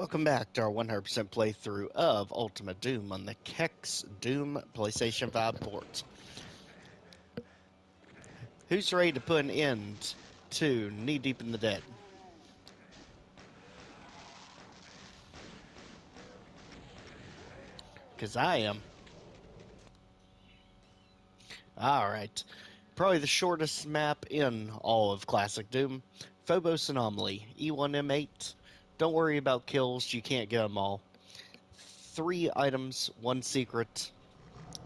Welcome back to our 100% playthrough of Ultimate Doom on the Kex Doom PlayStation 5 port. Who's ready to put an end to Knee Deep in the Dead? Because I am. Alright. Probably the shortest map in all of Classic Doom. Phobos Anomaly, E1M8. Don't worry about kills, you can't get them all. 3 items, 1 secret.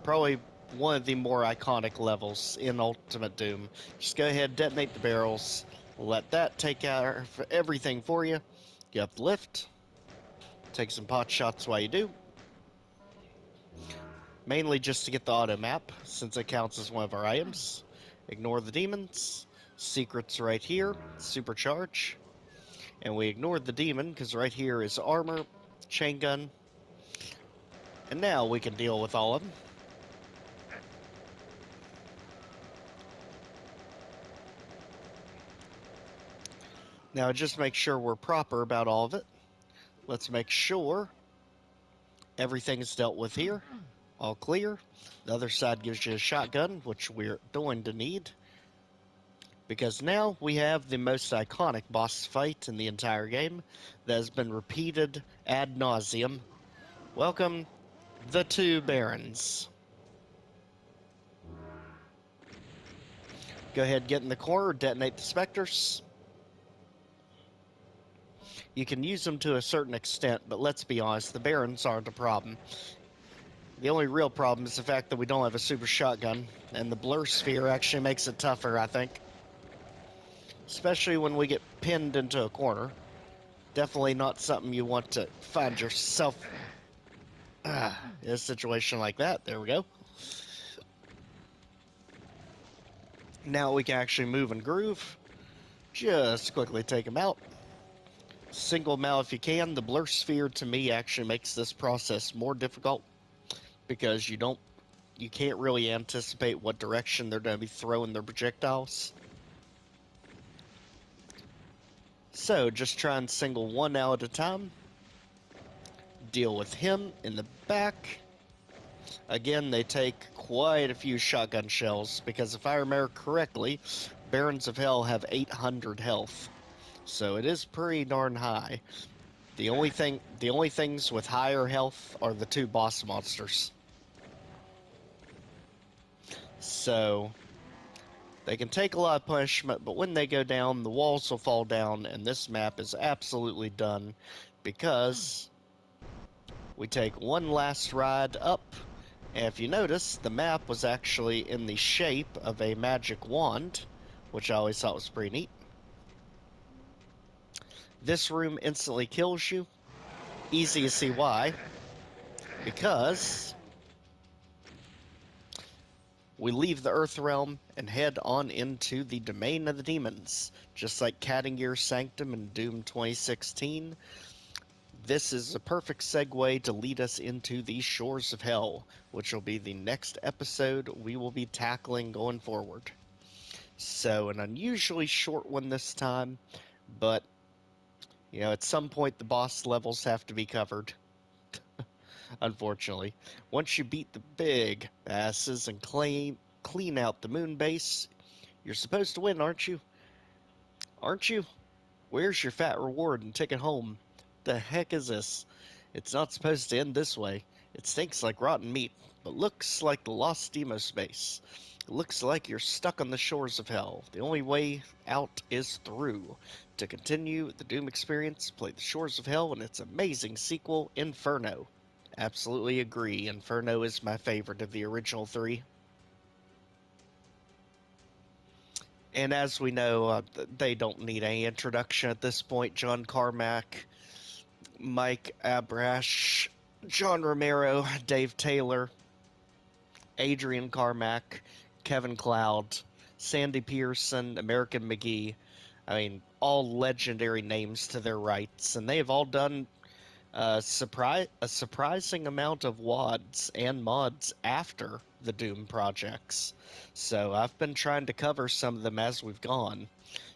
Probably one of the more iconic levels in Ultimate Doom. Just go ahead, detonate the barrels, let that take out everything for you. Get up the lift, take some pot shots while you do. Mainly just to get the auto map, since it counts as one of our items. Ignore the demons. Secrets right here, supercharge. And we ignored the demon, because right here is armor, chain gun. And now we can deal with all of them. Now just make sure we're proper about all of it. Let's make sure everything is dealt with here. All clear. The other side gives you a shotgun, which we're going to need. Because now we have the most iconic boss fight in the entire game that has been repeated ad nauseum. Welcome, the two Barons. Go ahead, get in the corner, detonate the Spectres. You can use them to a certain extent, but let's be honest, the Barons aren't a problem. The only real problem is the fact that we don't have a super shotgun, and the blur sphere actually makes it tougher, I think. Especially when we get pinned into a corner. Definitely not something you want to find yourself in a situation like that. There we go. Now we can actually move and groove. Just quickly take them out. Single them out if you can. The blur sphere to me actually makes this process more difficult because you can't really anticipate what direction they're going to be throwing their projectiles. So just try and single one out at a time. Deal with him in the back. Again, they take quite a few shotgun shells because if I remember correctly, Barons of Hell have 800 health. So it is pretty darn high. The only things with higher health are the two boss monsters. So they can take a lot of punishment, but when they go down, the walls will fall down, and this map is absolutely done because we take one last ride up. And if you notice, the map was actually in the shape of a magic wand, which I always thought was pretty neat. This room instantly kills you. Easy to see why. Because we leave the Earth Realm and head on into the Domain of the Demons. Just like Kattingir's Sanctum in Doom 2016. This is a perfect segue to lead us into the Shores of Hell, which will be the next episode we will be tackling going forward. So, an unusually short one this time, but, at some point the boss levels have to be covered. Unfortunately. Once you beat the big asses and clean out the moon base, you're supposed to win, aren't you? Aren't you? Where's your fat reward and ticket home? The heck is this? It's not supposed to end this way. It stinks like rotten meat, but looks like the lost Demos base. It looks like you're stuck on the shores of hell. The only way out is through. To continue the Doom experience, play the Shores of Hell and its amazing sequel, Inferno. Absolutely agree. Inferno is my favorite of the original three. And as we know, they don't need any introduction at this point. John Carmack, Mike Abrash, John Romero, Dave Taylor, Adrian Carmack, Kevin Cloud, Sandy Pearson, American McGee. I mean, all legendary names to their rights. And they have all done a surprising amount of WODs and mods after the Doom projects. So I've been trying to cover some of them as we've gone.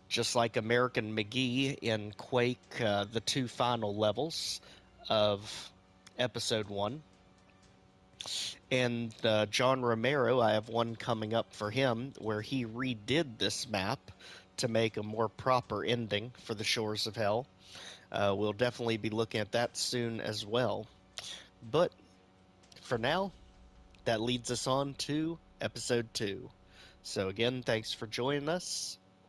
just like American McGee in Quake, the two final levels of Episode 1. And John Romero, I have one coming up for him where he redid this map to make a more proper ending for the Shores of Hell. We'll definitely be looking at that soon as well. But for now, that leads us on to Episode 2. So again, thanks for joining us,